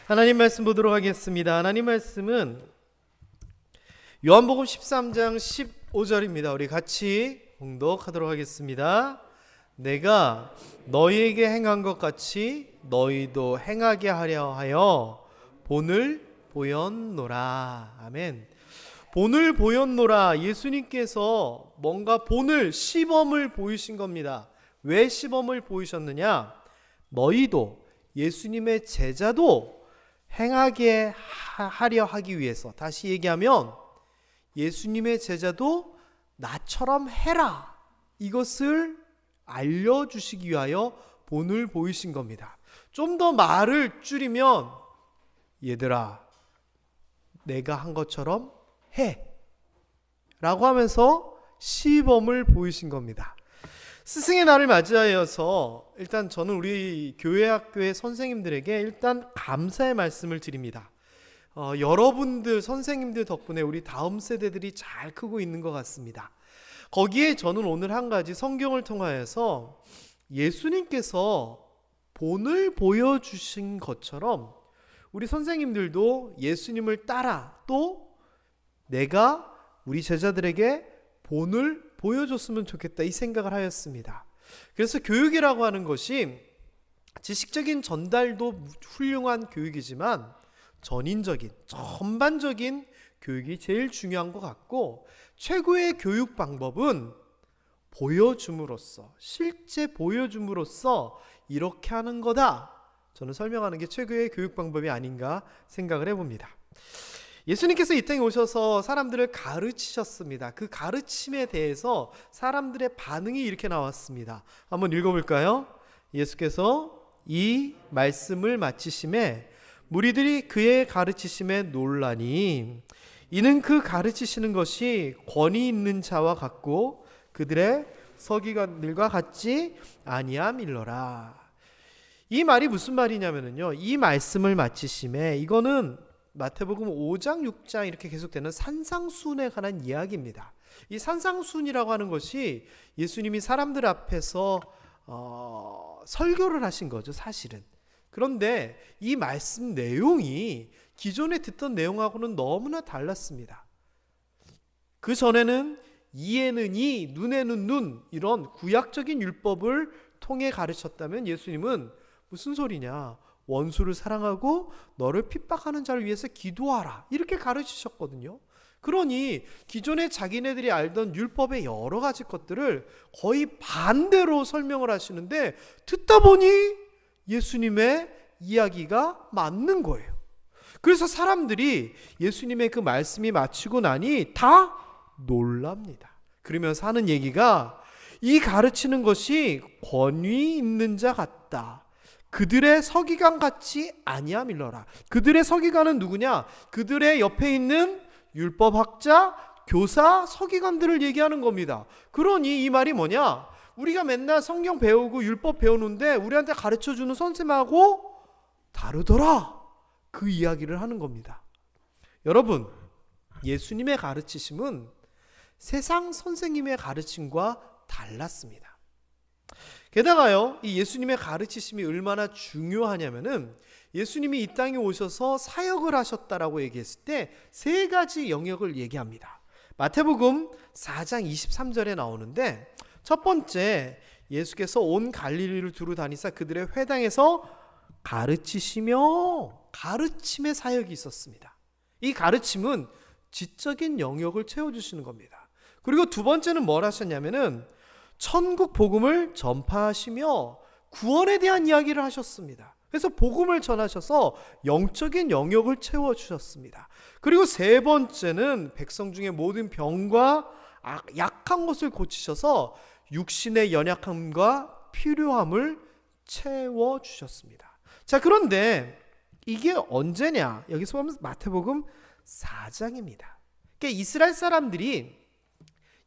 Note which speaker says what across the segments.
Speaker 1: 하나님 말씀 보도록 하겠습니다. 하나님 말씀은 요한복음 13장 15절입니다. 우리 같이 봉독하도록 하겠습니다. 내가 너희에게 행한 것 같이 너희도 행하게 하려 하여 본을 보였노라. 아멘. 본을 보였노라. 예수님께서 뭔가 본을, 시범을 보이신 겁니다. 왜 시범을 보이셨느냐? 너희도, 예수님의 제자도 행하게 하려 하기 위해서, 다시 얘기하면 예수님의 제자도 나처럼 해라, 이것을 알려주시기 위하여 본을 보이신 겁니다. 좀 더 말을 줄이면, 얘들아 내가 한 것처럼 해 라고 하면서 시범을 보이신 겁니다. 스승의 날을 맞이하여서 일단 저는 우리 교회 학교의 선생님들에게 일단 감사의 말씀을 드립니다. 여러분들 선생님들 덕분에 우리 다음 세대들이 잘 크고 있는 것 같습니다. 거기에 저는 오늘 한 가지 성경을 통하여서 예수님께서 본을 보여주신 것처럼 우리 선생님들도 예수님을 따라 또 내가 우리 제자들에게 본을 보여줬으면 좋겠다, 이 생각을 하였습니다. 그래서 교육이라고 하는 것이 지식적인 전달도 훌륭한 교육이지만 전인적인, 전반적인 교육이 제일 중요한 것 같고, 최고의 교육 방법은 보여줌으로써, 실제 보여줌으로써 이렇게 하는 거다, 저는 설명하는 게 최고의 교육 방법이 아닌가 생각을 해봅니다. 예수님께서 이 땅에 오셔서 사람들을 가르치셨습니다. 그 가르침에 대해서 사람들의 반응이 이렇게 나왔습니다. 한번 읽어볼까요? 예수께서 이 말씀을 마치심에 무리들이 그의 가르치심에 놀라니 이는 그 가르치시는 것이 권위 있는 자와 같고 그들의 서기관들과 같지 아니함일러라. 이 말이 무슨 말이냐면요, 이 말씀을 마치심에, 이거는 마태복음 5장 6장 이렇게 계속되는 산상수훈에 관한 이야기입니다. 이 산상수훈이라고 하는 것이 예수님이 사람들 앞에서 설교를 하신 거죠, 사실은. 그런데 이 말씀 내용이 기존에 듣던 내용하고는 너무나 달랐습니다. 그 전에는 이에는 이, 눈에는 눈, 이런 구약적인 율법을 통해 가르쳤다면 예수님은 무슨 소리냐, 원수를 사랑하고 너를 핍박하는 자를 위해서 기도하라, 이렇게 가르치셨거든요. 그러니 기존에 자기네들이 알던 율법의 여러 가지 것들을 거의 반대로 설명을 하시는데, 듣다 보니 예수님의 이야기가 맞는 거예요. 그래서 사람들이 예수님의 그 말씀이 마치고 나니 다 놀랍니다. 그러면서 하는 얘기가, 이 가르치는 것이 권위 있는 자 같다, 그들의 서기관 같지 아니함일러라. 그들의 서기관은 누구냐? 그들의 옆에 있는 율법학자, 교사, 서기관들을 얘기하는 겁니다. 그러니 이 말이 뭐냐? 우리가 맨날 성경 배우고 율법 배우는데 우리한테 가르쳐주는 선생님하고 다르더라, 그 이야기를 하는 겁니다. 여러분, 예수님의 가르치심은 세상 선생님의 가르침과 달랐습니다. 게다가요, 이 예수님의 가르치심이 얼마나 중요하냐면은, 예수님이 이 땅에 오셔서 사역을 하셨다라고 얘기했을 때 세 가지 영역을 얘기합니다. 마태복음 4장 23절에 나오는데, 첫 번째, 예수께서 온 갈릴리를 두루 다니사 그들의 회당에서 가르치시며, 가르침의 사역이 있었습니다. 이 가르침은 지적인 영역을 채워주시는 겁니다. 그리고 두 번째는 뭘 하셨냐면은 천국 복음을 전파하시며 구원에 대한 이야기를 하셨습니다. 그래서 복음을 전하셔서 영적인 영역을 채워주셨습니다. 그리고 세 번째는 백성 중에 모든 병과 약한 것을 고치셔서 육신의 연약함과 필요함을 채워주셨습니다. 자, 그런데 이게 언제냐? 여기서 보면 마태복음 4장입니다. 그러니까 이스라엘 사람들이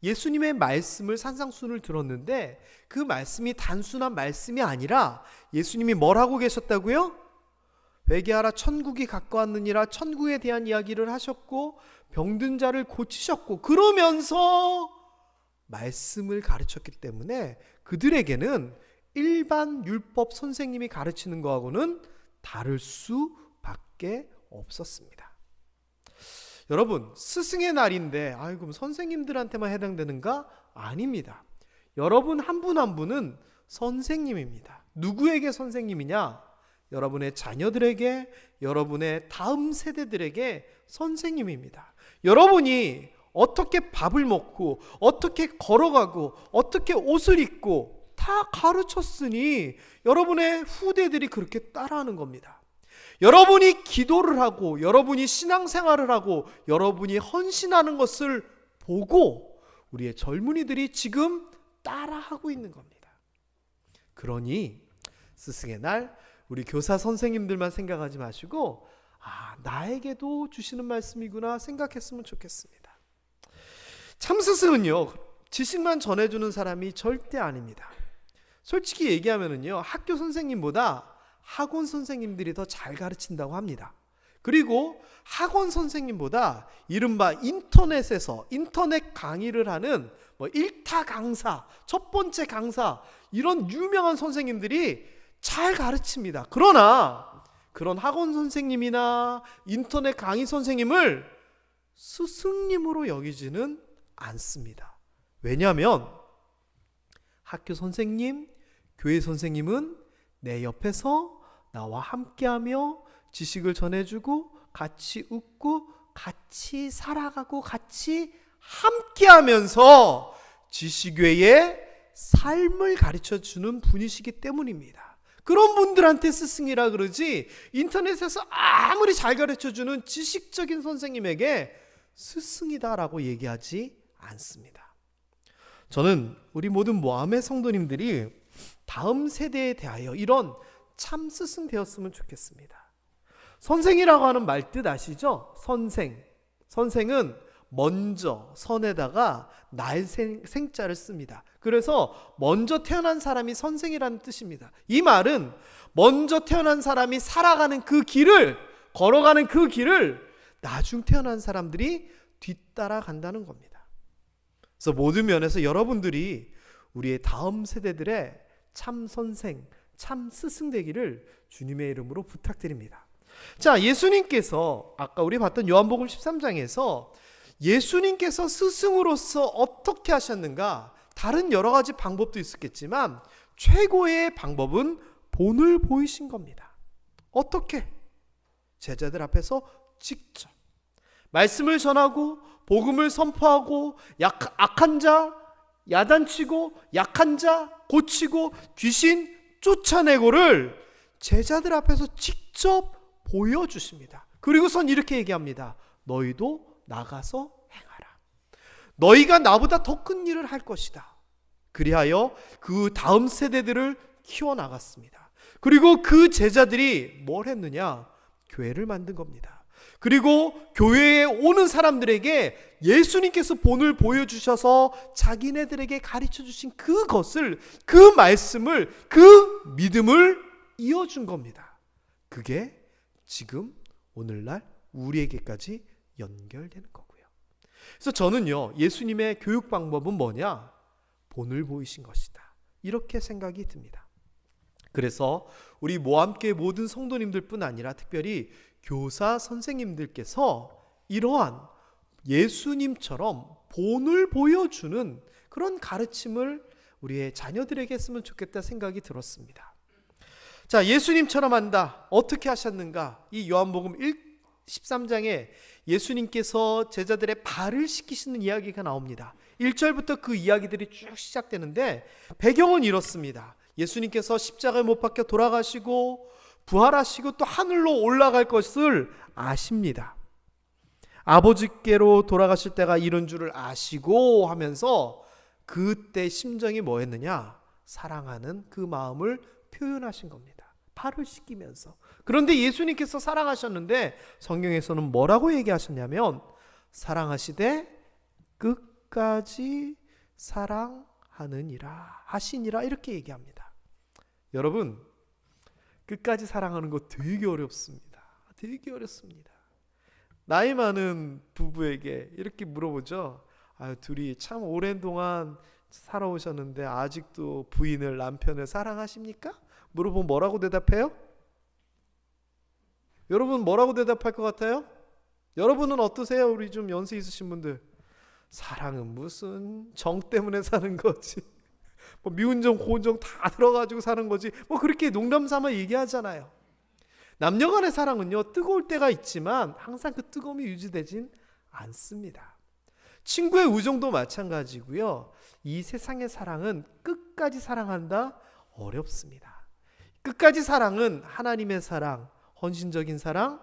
Speaker 1: 예수님의 말씀을, 산상수훈을 들었는데 그 말씀이 단순한 말씀이 아니라 예수님이 뭘 하고 계셨다고요? 회개하라, 천국이 가까웠느니라, 천국에 대한 이야기를 하셨고 병든 자를 고치셨고, 그러면서 말씀을 가르쳤기 때문에 그들에게는 일반 율법 선생님이 가르치는 거하고는 다를 수밖에 밖에 없었습니다. 여러분, 스승의 날인데 그럼 선생님들한테만 해당되는가? 아닙니다. 여러분 한 분 한 분은 선생님입니다. 누구에게 선생님이냐? 여러분의 자녀들에게, 여러분의 다음 세대들에게 선생님입니다. 여러분이 어떻게 밥을 먹고 어떻게 걸어가고 어떻게 옷을 입고 다 가르쳤으니 여러분의 후대들이 그렇게 따라하는 겁니다. 여러분이 기도를 하고 여러분이 신앙생활을 하고 여러분이 헌신하는 것을 보고 우리의 젊은이들이 지금 따라하고 있는 겁니다. 그러니 스승의 날 우리 교사 선생님들만 생각하지 마시고 나에게도 주시는 말씀이구나 생각했으면 좋겠습니다. 참 스승은요, 지식만 전해주는 사람이 절대 아닙니다. 솔직히 얘기하면요, 학교 선생님보다 학원 선생님들이 더 잘 가르친다고 합니다. 그리고 학원 선생님보다 이른바 인터넷에서 인터넷 강의를 하는 1타 강사, 첫 번째 강사, 이런 유명한 선생님들이 잘 가르칩니다. 그러나 그런 학원 선생님이나 인터넷 강의 선생님을 스승님으로 여기지는 않습니다. 왜냐하면 학교 선생님, 교회 선생님은 내 옆에서 나와 함께하며 지식을 전해주고 같이 웃고 같이 살아가고 같이 함께하면서 지식외의 삶을 가르쳐주는 분이시기 때문입니다. 그런 분들한테 스승이라 그러지 인터넷에서 아무리 잘 가르쳐주는 지식적인 선생님에게 스승이다라고 얘기하지 않습니다. 저는 우리 모든 모함의 성도님들이 다음 세대에 대하여 이런 참 스승 되었으면 좋겠습니다. 선생이라고 하는 말 뜻 아시죠? 선생은 먼저 선에다가 생자를 씁니다. 그래서 먼저 태어난 사람이 선생이라는 뜻입니다. 이 말은 먼저 태어난 사람이 살아가는 그 길을, 걸어가는 그 길을 나중 태어난 사람들이 뒤따라 간다는 겁니다. 그래서 모든 면에서 여러분들이 우리의 다음 세대들의 참 선생, 참 스승 되기를 주님의 이름으로 부탁드립니다. 자, 예수님께서 아까 우리 봤던 요한복음 13장에서 예수님께서 스승으로서 어떻게 하셨는가? 다른 여러 가지 방법도 있었겠지만 최고의 방법은 본을 보이신 겁니다. 어떻게? 제자들 앞에서 직접 말씀을 전하고 복음을 선포하고 악한 자 야단치고 약한 자 고치고 귀신 쫓아내고를 제자들 앞에서 직접 보여주십니다. 그리고선 이렇게 얘기합니다. 너희도 나가서 행하라. 너희가 나보다 더 큰 일을 할 것이다. 그리하여 그 다음 세대들을 키워나갔습니다. 그리고 그 제자들이 뭘 했느냐? 교회를 만든 겁니다. 그리고 교회에 오는 사람들에게 예수님께서 본을 보여주셔서 자기네들에게 가르쳐주신 그것을, 그 말씀을, 그 믿음을 이어준 겁니다. 그게 지금 오늘날 우리에게까지 연결되는 거고요. 그래서 저는요, 예수님의 교육 방법은 뭐냐? 본을 보이신 것이다. 이렇게 생각이 듭니다. 그래서 우리 모함교회 모든 성도님들뿐 아니라 특별히 교사 선생님들께서 이러한 예수님처럼 본을 보여주는 그런 가르침을 우리의 자녀들에게 했으면 좋겠다 생각이 들었습니다. 자, 예수님처럼 한다. 어떻게 하셨는가? 이 요한복음 13장에 예수님께서 제자들의 발을 씻기시는 이야기가 나옵니다. 1절부터 그 이야기들이 쭉 시작되는데 배경은 이렇습니다. 예수님께서 십자가에 못 박혀 돌아가시고 부활하시고 또 하늘로 올라갈 것을 아십니다. 아버지께로 돌아가실 때가 이른 줄을 아시고 하면서 그때 심정이 뭐였느냐? 사랑하는 그 마음을 표현하신 겁니다. 발을 씻기면서. 그런데 예수님께서 사랑하셨는데 성경에서는 뭐라고 얘기하셨냐면 사랑하시되 끝까지 사랑하느니라 하시니라 이렇게 얘기합니다. 여러분, 끝까지 사랑하는 거 되게 어렵습니다. 되게 어렵습니다. 나이 많은 부부에게 이렇게 물어보죠. 둘이 참 오랜 동안 살아오셨는데 아직도 부인을, 남편을 사랑하십니까? 물어보면 뭐라고 대답해요? 여러분 뭐라고 대답할 것 같아요? 여러분은 어떠세요? 우리 좀 연세 있으신 분들. 사랑은 무슨 정 때문에 사는 거지. 뭐 미운 정, 고운 정 다 들어가지고 사는 거지. 뭐 그렇게 농담 삼아 얘기하잖아요. 남녀 간의 사랑은요, 뜨거울 때가 있지만 항상 그 뜨거움이 유지되진 않습니다. 친구의 우정도 마찬가지고요. 이 세상의 사랑은 끝까지 사랑한다? 어렵습니다. 끝까지 사랑은 하나님의 사랑, 헌신적인 사랑,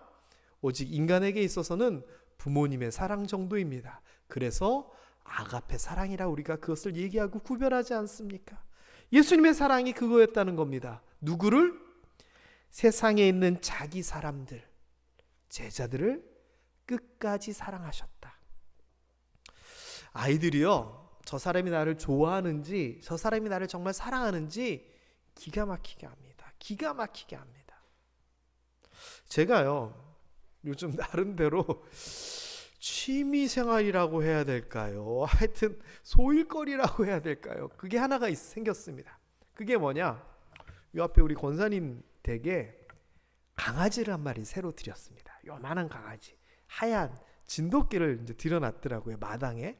Speaker 1: 오직 인간에게 있어서는 부모님의 사랑 정도입니다. 그래서 아가페 사랑이라 우리가 그것을 얘기하고 구별하지 않습니까? 예수님의 사랑이 그거였다는 겁니다. 누구를? 세상에 있는 자기 사람들, 제자들을 끝까지 사랑하셨다. 아이들이요, 저 사람이 나를 좋아하는지, 저 사람이 나를 정말 사랑하는지 기가 막히게 합니다. 기가 막히게 합니다. 제가요, 요즘 나름대로 취미생활이라고 해야 될까요? 하여튼 소일거리라고 해야 될까요? 그게 하나가 생겼습니다. 그게 뭐냐? 요 앞에 우리 권사님 댁에 강아지를 한 마리 새로 들였습니다. 요만한 강아지, 하얀 진돗개를 이제 들여놨더라고요, 마당에.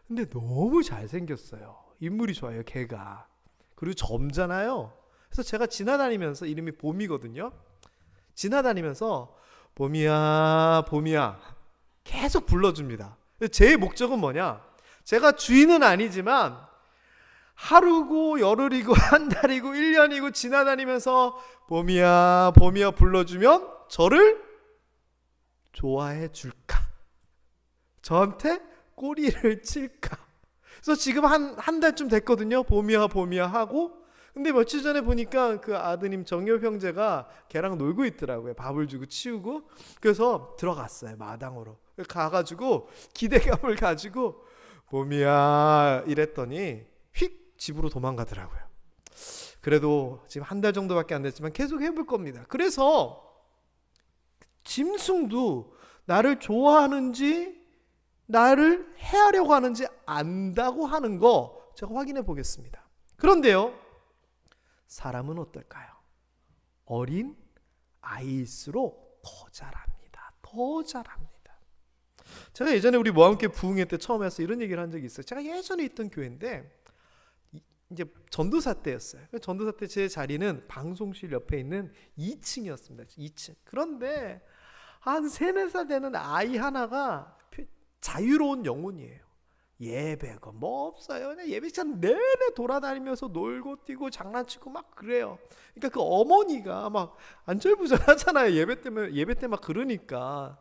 Speaker 1: 근데 너무 잘생겼어요. 인물이 좋아요, 개가. 그리고 젊잖아요. 그래서 제가 지나다니면서, 이름이 봄이거든요. 지나다니면서 봄이야 봄이야 계속 불러줍니다. 제 목적은 뭐냐? 제가 주인은 아니지만 하루고 열흘이고 한 달이고 1년이고 지나다니면서 봄이야 봄이야 불러주면 저를 좋아해 줄까? 저한테 꼬리를 칠까? 그래서 지금 한 달쯤 됐거든요. 봄이야 봄이야 하고. 근데 며칠 전에 보니까 그 아드님 정엽 형제가 걔랑 놀고 있더라고요. 밥을 주고 치우고. 그래서 들어갔어요, 마당으로. 가가지고 기대감을 가지고 봄이야 이랬더니 휙 집으로 도망가더라고요. 그래도 지금 한 달 정도밖에 안 됐지만 계속 해볼 겁니다. 그래서 짐승도 나를 좋아하는지 나를 해하려고 하는지 안다고 하는 거 제가 확인해 보겠습니다. 그런데요, 사람은 어떨까요? 어린 아이일수록 더 잘합니다. 더 잘합니다. 제가 예전에 우리 모함교회 부흥회 때 처음 해서 이런 얘기를 한 적이 있어요. 제가 예전에 있던 교회인데 이제 전도사 때였어요. 전도사 때 제 자리는 방송실 옆에 있는 2층이었습니다. 2층. 그런데 한 3, 4살 되는 아이 하나가 자유로운 영혼이에요. 예배가 뭐 없어요. 그냥 예배장 내내 돌아다니면서 놀고 뛰고 장난치고 막 그래요. 그러니까 그 어머니가 막 안절부절하잖아요. 예배 때 막 그러니까.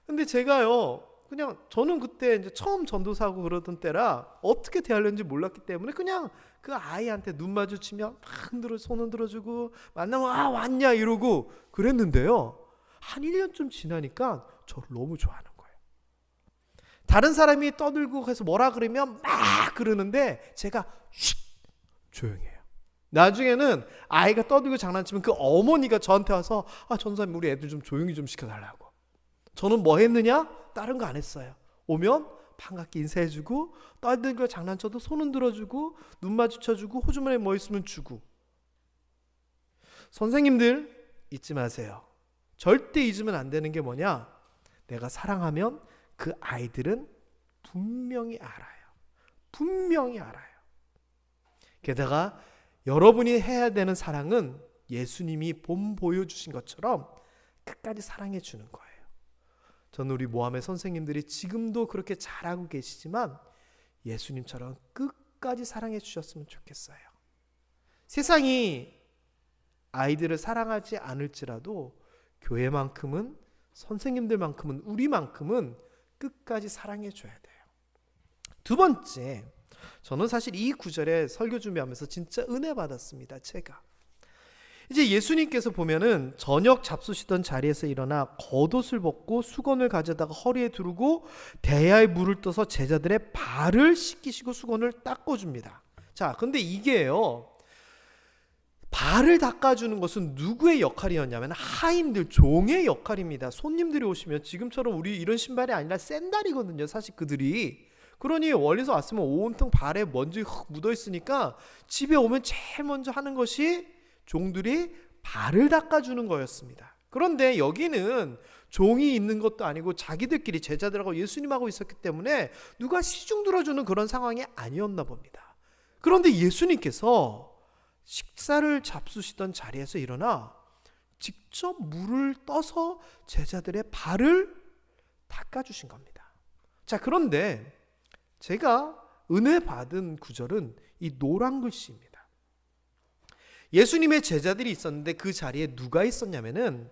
Speaker 1: 근데 제가요, 그냥 저는 그때 이제 처음 전도사하고 그러던 때라 어떻게 대하려는지 몰랐기 때문에 그냥 그 아이한테 눈 마주치면 막 손 흔들어주고 만나면 아 왔냐 이러고 그랬는데요. 한 1년쯤 지나니까 저를 너무 좋아하는 거예요. 다른 사람이 떠들고 해서 뭐라 그러면 막 그러는데 제가 쉿 조용히 해요. 나중에는 아이가 떠들고 장난치면 그 어머니가 저한테 와서 아 전사님 우리 애들 좀 조용히 좀 시켜달라고. 저는 뭐 했느냐? 다른 거 안 했어요. 오면 반갑게 인사해주고 떠들고 장난쳐도 손 흔들어주고 눈 마주쳐주고 호주머니에 뭐 있으면 주고. 선생님들 잊지 마세요. 절대 잊으면 안 되는 게 뭐냐? 내가 사랑하면 그 아이들은 분명히 알아요. 분명히 알아요. 게다가 여러분이 해야 되는 사랑은 예수님이 보여주신 것처럼 끝까지 사랑해 주는 거예요. 저는 우리 모함의 선생님들이 지금도 그렇게 잘하고 계시지만 예수님처럼 끝까지 사랑해 주셨으면 좋겠어요. 세상이 아이들을 사랑하지 않을지라도 교회만큼은, 선생님들만큼은, 우리만큼은 끝까지 사랑해 줘야 돼요. 두 번째, 저는 사실 이 구절에 설교 준비하면서 진짜 은혜 받았습니다. 제가 이제 예수님께서 보면은 저녁 잡수시던 자리에서 일어나 겉옷을 벗고 수건을 가져다가 허리에 두르고 대야에 물을 떠서 제자들의 발을 씻기시고 수건을 닦아줍니다. 자, 근데 이게요, 발을 닦아주는 것은 누구의 역할이었냐면 하인들, 종의 역할입니다. 손님들이 오시면 지금처럼 우리 이런 신발이 아니라 샌들이거든요. 사실 그들이. 그러니 멀리서 왔으면 온통 발에 먼지 흙 묻어있으니까 집에 오면 제일 먼저 하는 것이 종들이 발을 닦아주는 거였습니다. 그런데 여기는 종이 있는 것도 아니고 자기들끼리 제자들하고 예수님하고 있었기 때문에 누가 시중 들어주는 그런 상황이 아니었나 봅니다. 그런데 예수님께서 식사를 잡수시던 자리에서 일어나 직접 물을 떠서 제자들의 발을 닦아주신 겁니다. 자, 그런데 제가 은혜 받은 구절은 이 노란 글씨입니다. 예수님의 제자들이 있었는데 그 자리에 누가 있었냐면은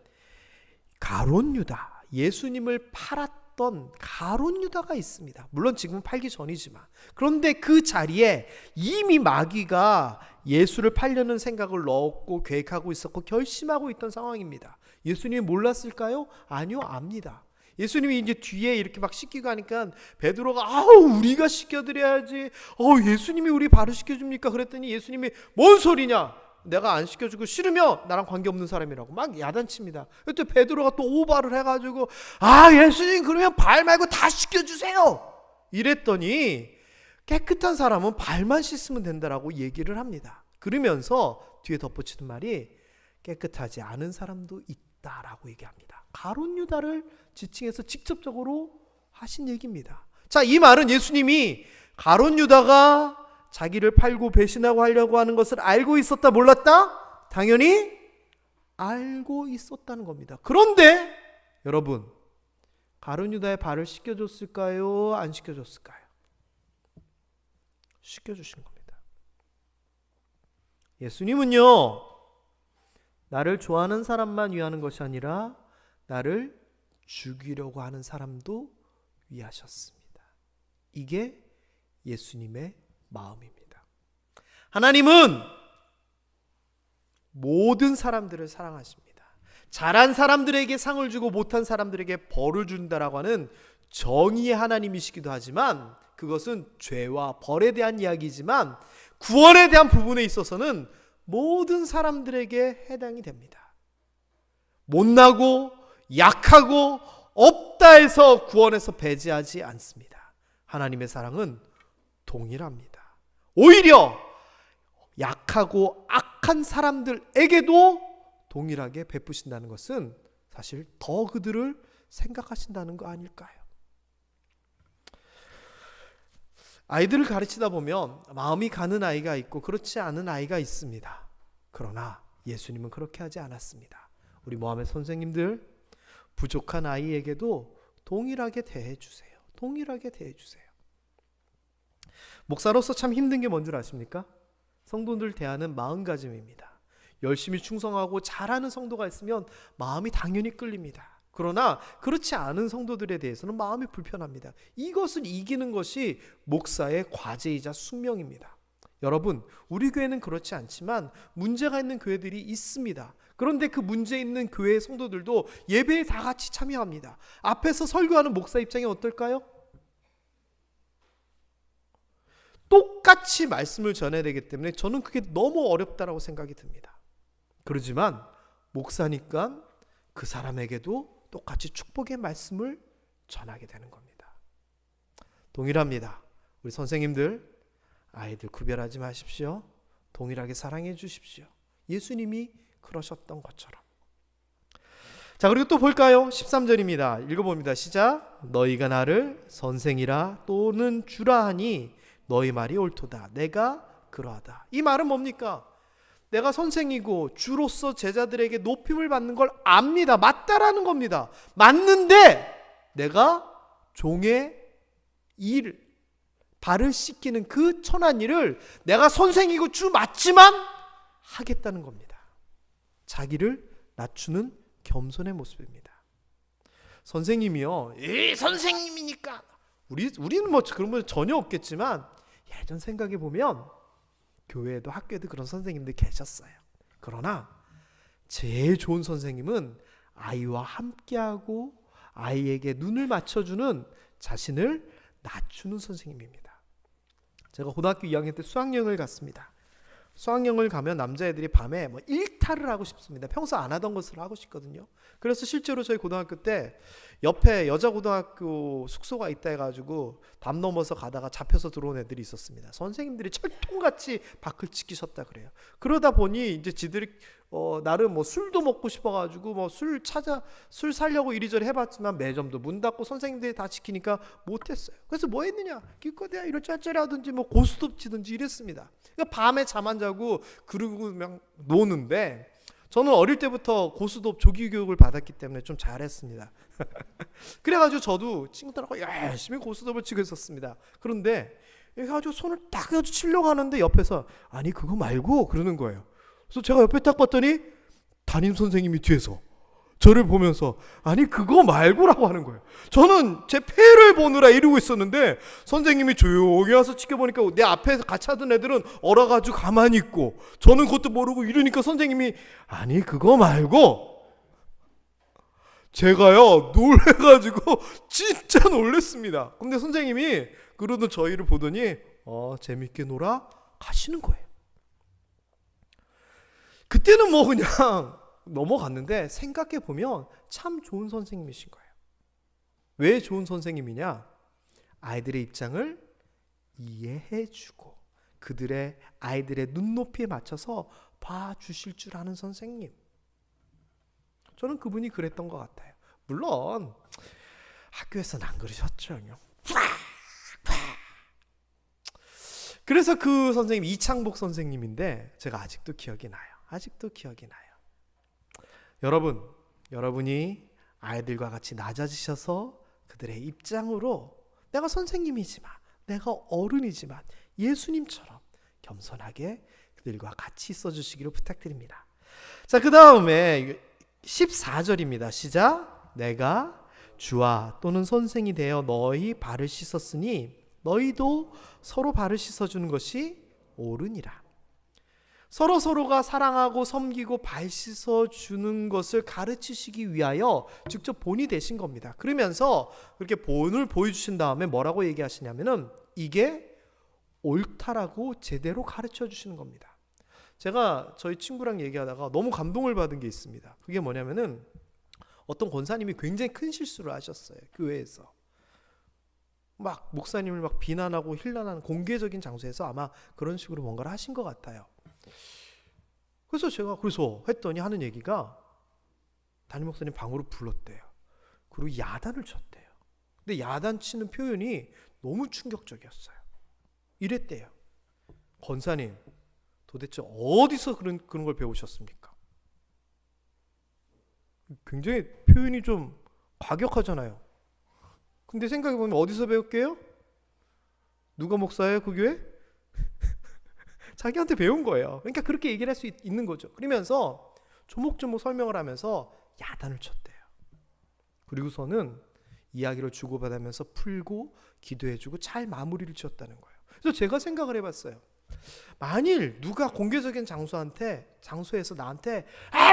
Speaker 1: 가룟 유다, 예수님을 팔았던 가룟 유다가 있습니다. 물론 지금은 팔기 전이지만, 그런데 그 자리에 이미 마귀가 예수를 팔려는 생각을 넣었고 계획하고 있었고 결심하고 있던 상황입니다. 예수님이 몰랐을까요? 아니요, 압니다. 예수님이 이제 뒤에 이렇게 막 씻기고 하니까 베드로가 아우 우리가 씻겨드려야지, 예수님이 우리 발을 씻겨줍니까? 그랬더니 예수님이 뭔 소리냐, 내가 안 씻겨주고 싫으면 나랑 관계없는 사람이라고 막 야단칩니다. 그때 베드로가 또 오바를 해가지고 예수님 그러면 발 말고 다 씻겨주세요 이랬더니 깨끗한 사람은 발만 씻으면 된다라고 얘기를 합니다. 그러면서 뒤에 덧붙이는 말이 깨끗하지 않은 사람도 있다라고 얘기합니다. 가룟 유다를 지칭해서 직접적으로 하신 얘기입니다. 자, 이 말은 예수님이 가룟 유다가 자기를 팔고 배신하고 하려고 하는 것을 알고 있었다, 몰랐다? 당연히 알고 있었다는 겁니다. 그런데 여러분, 가룟 유다의 발을 씻겨줬을까요? 안 씻겨줬을까요? 씻겨주신 겁니다. 예수님은요, 나를 좋아하는 사람만 위하는 것이 아니라 나를 죽이려고 하는 사람도 위하셨습니다. 이게 예수님의 마음입니다. 하나님은 모든 사람들을 사랑하십니다. 잘한 사람들에게 상을 주고 못한 사람들에게 벌을 준다라고 하는 정의의 하나님이시기도 하지만, 그것은 죄와 벌에 대한 이야기지만 구원에 대한 부분에 있어서는 모든 사람들에게 해당이 됩니다. 못나고 약하고 없다 해서 구원에서 배제하지 않습니다. 하나님의 사랑은 동일합니다. 오히려 약하고 악한 사람들에게도 동일하게 베푸신다는 것은 사실 더 그들을 생각하신다는 거 아닐까요? 아이들을 가르치다 보면 마음이 가는 아이가 있고 그렇지 않은 아이가 있습니다. 그러나 예수님은 그렇게 하지 않았습니다. 우리 모함의 선생님들, 부족한 아이에게도 동일하게 대해주세요. 동일하게 대해주세요. 목사로서 참 힘든 게 뭔 줄 아십니까? 성도들 대하는 마음가짐입니다. 열심히 충성하고 잘하는 성도가 있으면 마음이 당연히 끌립니다. 그러나 그렇지 않은 성도들에 대해서는 마음이 불편합니다. 이것을 이기는 것이 목사의 과제이자 숙명입니다. 여러분, 우리 교회는 그렇지 않지만 문제가 있는 교회들이 있습니다. 그런데 그 문제 있는 교회의 성도들도 예배에 다 같이 참여합니다. 앞에서 설교하는 목사 입장이 어떨까요? 똑같이 말씀을 전해야 되기 때문에 저는 그게 너무 어렵다라고 생각이 듭니다. 그러지만 목사니까 그 사람에게도 똑같이 축복의 말씀을 전하게 되는 겁니다. 동일합니다. 우리 선생님들, 아이들 구별하지 마십시오. 동일하게 사랑해 주십시오. 예수님이 그러셨던 것처럼. 자, 그리고 또 볼까요? 13절입니다. 읽어봅니다. 시작. 너희가 나를 선생이라 또는 주라 하니 너희 말이 옳도다. 내가 그러하다. 이 말은 뭡니까? 내가 선생이고 주로서 제자들에게 높임을 받는 걸 압니다. 맞다라는 겁니다. 맞는데 내가 종의 일, 발을 씻기는 그 천한 일을 내가 선생이고 주 맞지만 하겠다는 겁니다. 자기를 낮추는 겸손의 모습입니다. 선생님이요, 선생님이니까 우리는 뭐 그런 건 전혀 없겠지만 예전 생각해 보면 교회에도 학교에도 그런 선생님들 계셨어요. 그러나 제일 좋은 선생님은 아이와 함께하고 아이에게 눈을 맞춰주는, 자신을 낮추는 선생님입니다. 제가 고등학교 2학년 때 수학여행을 갔습니다. 수학여행을 가면 남자애들이 밤에 일탈을 하고 싶습니다. 평소 안 하던 것을 하고 싶거든요. 그래서 실제로 저희 고등학교 때 옆에 여자고등학교 숙소가 있다 해가지고 담 넘어서 가다가 잡혀서 들어온 애들이 있었습니다. 선생님들이 철통같이 밖을 지키셨다 그래요. 그러다 보니 이제 지들이 나름 뭐 술도 먹고 싶어가지고 뭐 술 살려고 이리저리 해봤지만 매점도 문 닫고 선생님들이 다 지키니까 못했어요. 그래서 뭐 했느냐? 기껏해야 이럴 짤짤이 하든지 뭐 고스톱 치든지 이랬습니다. 그러니까 밤에 잠 안 자고 그러고 그냥 노는데, 저는 어릴 때부터 고스톱 조기 교육을 받았기 때문에 좀 잘했습니다. 그래가지고 저도 친구들하고 열심히 고스톱을 치고 있었습니다. 그런데 해가지고 손을 딱 해가지고 치려고 하는데 옆에서 아니 그거 말고 그러는 거예요. 그래서 제가 옆에 딱 봤더니 담임 선생님이 뒤에서 저를 보면서 아니 그거 말고라고 하는 거예요. 저는 제 패를 보느라 이러고 있었는데 선생님이 조용히 와서 지켜보니까 내 앞에 같이 하던 애들은 얼어가지고 가만히 있고 저는 그것도 모르고 이러니까 선생님이 아니 그거 말고, 제가요 놀래가지고 진짜 놀랬습니다. 근데 선생님이 그러던 저희를 보더니 재밌게 놀아 가시는 거예요. 그때는 뭐 그냥 넘어갔는데 생각해보면 참 좋은 선생님이신 거예요. 왜 좋은 선생님이냐? 아이들의 입장을 이해해주고 아이들의 눈높이에 맞춰서 봐주실 줄 아는 선생님. 저는 그분이 그랬던 것 같아요. 물론 학교에서는 안 그러셨죠. 그래서 그 선생님 이창복 선생님인데 제가 아직도 기억이 나요. 여러분이 아이들과 같이 낮아지셔서 그들의 입장으로 내가 선생님이지만 내가 어른이지만 예수님처럼 겸손하게 그들과 같이 있어 주시기를 부탁드립니다. 자, 그 다음에 14절입니다. 시작. 내가 주와 또는 선생이 되어 너희 발을 씻었으니 너희도 서로 발을 씻어주는 것이 옳으니라. 서로가 사랑하고 섬기고 발 씻어주는 것을 가르치시기 위하여 직접 본이 되신 겁니다. 그러면서 그렇게 본을 보여주신 다음에 뭐라고 얘기하시냐면은 이게 옳다라고 제대로 가르쳐 주시는 겁니다. 제가 저희 친구랑 얘기하다가 너무 감동을 받은 게 있습니다. 그게 뭐냐면은 어떤 권사님이 굉장히 큰 실수를 하셨어요. 교회에서. 막 목사님을 막 비난하고 힐난하는 공개적인 장소에서 아마 그런 식으로 뭔가를 하신 것 같아요. 그래서 제가 했더니 하는 얘기가 담임 목사님 방으로 불렀대요. 그리고 야단을 쳤대요. 근데 야단 치는 표현이 너무 충격적이었어요. 이랬대요. 권사님, 도대체 어디서 그런 걸 배우셨습니까? 굉장히 표현이 좀 과격하잖아요. 근데 생각해보면 어디서 배웠게요? 누가 목사예요, 그 교회? 자기한테 배운 거예요. 그러니까 그렇게 얘기를 할 수 있는 거죠. 그러면서 조목조목 설명을 하면서 야단을 쳤대요. 그리고서는 이야기를 주고받으면서 풀고 기도해주고 잘 마무리를 지었다는 거예요. 그래서 제가 생각을 해봤어요. 만일 누가 공개적인 장소에서 나한테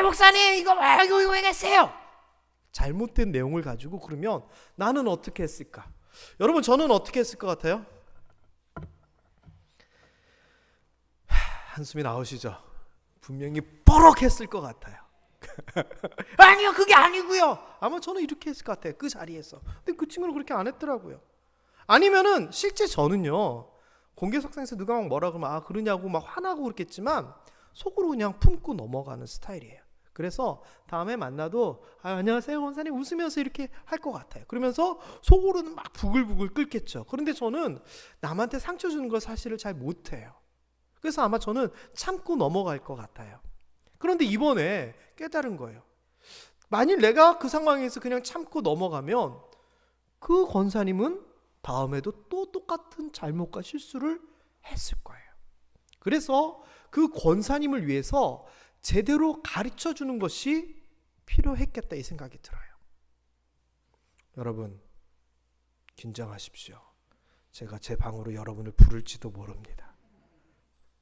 Speaker 1: 목사님 이거 왜 했어요? 잘못된 내용을 가지고 그러면 나는 어떻게 했을까? 여러분, 저는 어떻게 했을 것 같아요? 한숨이 나오시죠? 분명히 뻐럭했을 것 같아요. 아니요, 그게 아니고요. 아마 저는 이렇게 했을 것 같아요. 그 자리에서. 근데 그 친구는 그렇게 안 했더라고요. 아니면은 실제 저는요, 공개석상에서 누가 막 뭐라 그러면 그러냐고 막 화나고 그랬겠지만 속으로 그냥 품고 넘어가는 스타일이에요. 그래서 다음에 만나도 안녕하세요 권사님 웃으면서 이렇게 할 것 같아요. 그러면서 속으로는 막 부글부글 끓겠죠. 그런데 저는 남한테 상처 주는 걸 사실을 잘 못해요. 그래서 아마 저는 참고 넘어갈 것 같아요. 그런데 이번에 깨달은 거예요. 만일 내가 그 상황에서 그냥 참고 넘어가면 그 권사님은 다음에도 또 똑같은 잘못과 실수를 했을 거예요. 그래서 그 권사님을 위해서 제대로 가르쳐 주는 것이 필요했겠다 이 생각이 들어요. 여러분, 긴장하십시오. 제가 제 방으로 여러분을 부를지도 모릅니다.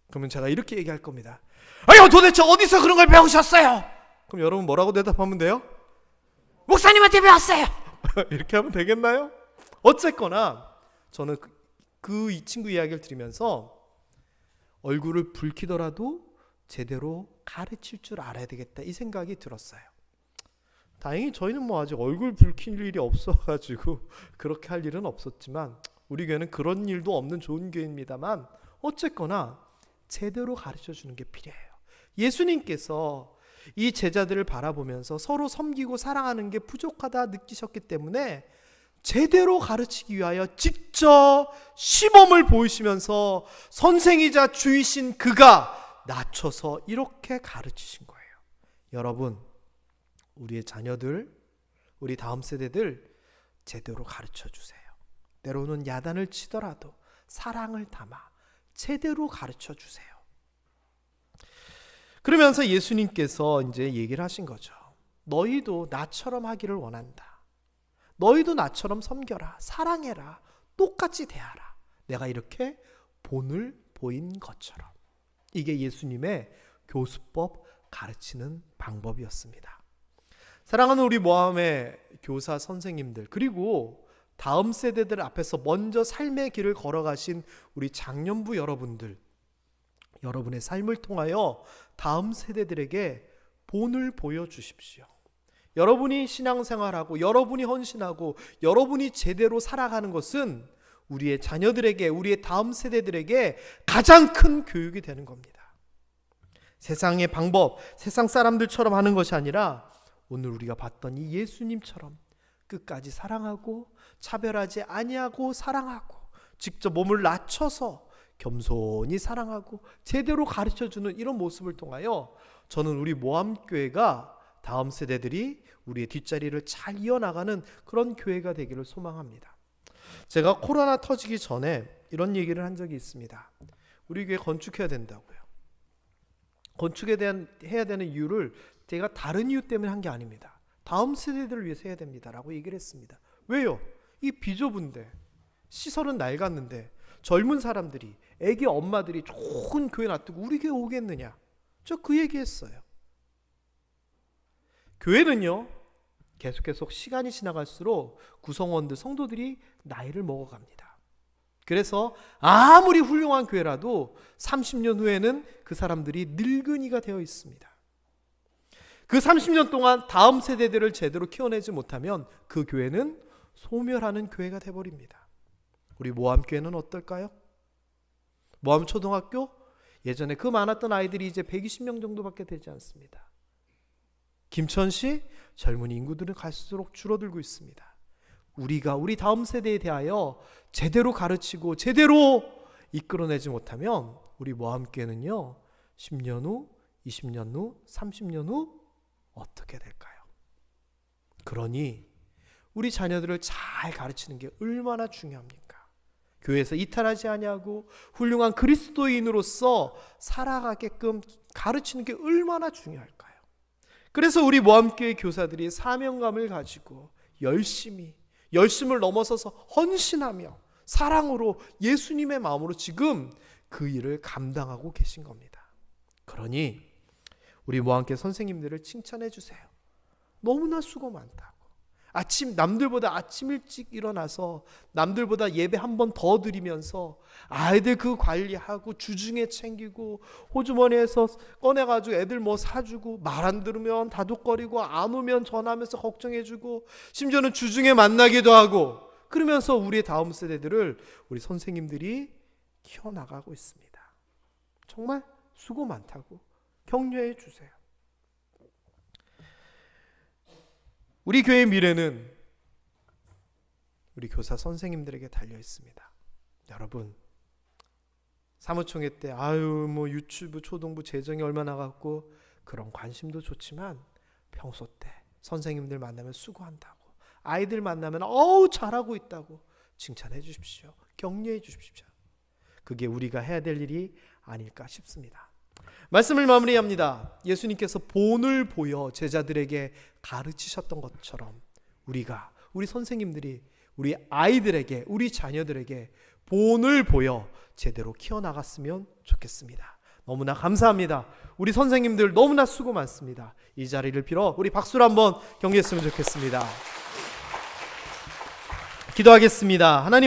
Speaker 1: 그러면 제가 이렇게 얘기할 겁니다. 아유, 도대체 어디서 그런 걸 배우셨어요? 그럼 여러분 뭐라고 대답하면 돼요? 목사님한테 배웠어요. 이렇게 하면 되겠나요? 어쨌거나 저는 이 친구 이야기를 들으면서 얼굴을 붉히더라도 제대로 가르칠 줄 알아야 되겠다 이 생각이 들었어요. 다행히 저희는 뭐 아직 얼굴 붉힐 일이 없어가지고 그렇게 할 일은 없었지만 우리 교회는 그런 일도 없는 좋은 교회입니다만 어쨌거나 제대로 가르쳐주는 게 필요해요. 예수님께서 이 제자들을 바라보면서 서로 섬기고 사랑하는 게 부족하다 느끼셨기 때문에 제대로 가르치기 위하여 직접 시범을 보이시면서 선생이자 주이신 그가 낮춰서 이렇게 가르치신 거예요. 여러분, 우리의 자녀들, 우리 다음 세대들 제대로 가르쳐 주세요. 때로는 야단을 치더라도 사랑을 담아 제대로 가르쳐 주세요. 그러면서 예수님께서 이제 얘기를 하신 거죠. 너희도 나처럼 하기를 원한다. 너희도 나처럼 섬겨라. 사랑해라. 똑같이 대하라. 내가 이렇게 본을 보인 것처럼. 이게 예수님의 교수법 가르치는 방법이었습니다. 사랑하는 우리 모함의 교사 선생님들, 그리고 다음 세대들 앞에서 먼저 삶의 길을 걸어가신 우리 장년부 여러분들, 여러분의 삶을 통하여 다음 세대들에게 본을 보여주십시오. 여러분이 신앙생활하고 여러분이 헌신하고 여러분이 제대로 살아가는 것은 우리의 자녀들에게, 우리의 다음 세대들에게 가장 큰 교육이 되는 겁니다. 세상의 방법, 세상 사람들처럼 하는 것이 아니라 오늘 우리가 봤던 이 예수님처럼 끝까지 사랑하고 차별하지 아니하고 사랑하고 직접 몸을 낮춰서 겸손히 사랑하고 제대로 가르쳐주는 이런 모습을 통하여 저는 우리 모함교회가 다음 세대들이 우리의 뒷자리를 잘 이어나가는 그런 교회가 되기를 소망합니다. 제가 코로나 터지기 전에 이런 얘기를 한 적이 있습니다. 우리 교회 건축해야 된다고요. 해야 되는 이유를 제가 다른 이유 때문에 한 게 아닙니다. 다음 세대들을 위해서 해야 됩니다라고 얘기를 했습니다. 왜요? 이 비좁은데 시설은 낡았는데 젊은 사람들이, 애기 엄마들이 좋은 교회 놔두고 우리 교회 오겠느냐? 저 그 얘기했어요. 교회는요, 계속 시간이 지나갈수록 구성원들, 성도들이 나이를 먹어갑니다. 그래서 아무리 훌륭한 교회라도 30년 후에는 그 사람들이 늙은이가 되어 있습니다. 그 30년 동안 다음 세대들을 제대로 키워내지 못하면 그 교회는 소멸하는 교회가 되어버립니다. 우리 모함교회는 어떨까요? 모함초등학교? 예전에 그 많았던 아이들이 이제 120명 정도밖에 되지 않습니다. 김천시? 젊은 인구들은 갈수록 줄어들고 있습니다. 우리가 우리 다음 세대에 대하여 제대로 가르치고 제대로 이끌어내지 못하면 우리 모함교회는요, 10년 후, 20년 후, 30년 후 어떻게 될까요? 그러니 우리 자녀들을 잘 가르치는 게 얼마나 중요합니까? 교회에서 이탈하지 아니하고 훌륭한 그리스도인으로서 살아가게끔 가르치는 게 얼마나 중요할까요? 그래서 우리 모함교회 교사들이 사명감을 가지고 열심을 넘어서서 헌신하며 사랑으로 예수님의 마음으로 지금 그 일을 감당하고 계신 겁니다. 그러니 우리 모함교회 선생님들을 칭찬해 주세요. 너무나 수고 많다고. 남들보다 아침 일찍 일어나서 남들보다 예배 한 번 더 드리면서 아이들 그 관리하고 주중에 챙기고 호주머니에서 꺼내가지고 애들 뭐 사주고 말 안 들으면 다독거리고 안 오면 전화하면서 걱정해주고 심지어는 주중에 만나기도 하고 그러면서 우리의 다음 세대들을 우리 선생님들이 키워나가고 있습니다. 정말 수고 많다고 격려해 주세요. 우리 교회의 미래는 우리 교사 선생님들에게 달려 있습니다. 여러분, 사무총회 때 뭐 유치부, 초등부 재정이 얼마 나갔고 그런 관심도 좋지만 평소 때 선생님들 만나면 수고한다고, 아이들 만나면 잘하고 있다고 칭찬해 주십시오. 격려해 주십시오. 그게 우리가 해야 될 일이 아닐까 싶습니다. 말씀을 마무리합니다. 예수님께서 본을 보여 제자들에게 가르치셨던 것처럼 우리가, 우리 선생님들이 우리 아이들에게, 우리 자녀들에게 본을 보여 제대로 키워나갔으면 좋겠습니다. 너무나 감사합니다. 우리 선생님들 너무나 수고 많습니다. 이 자리를 빌어 우리 박수로 한번 격려했으면 좋겠습니다. 기도하겠습니다. 하나님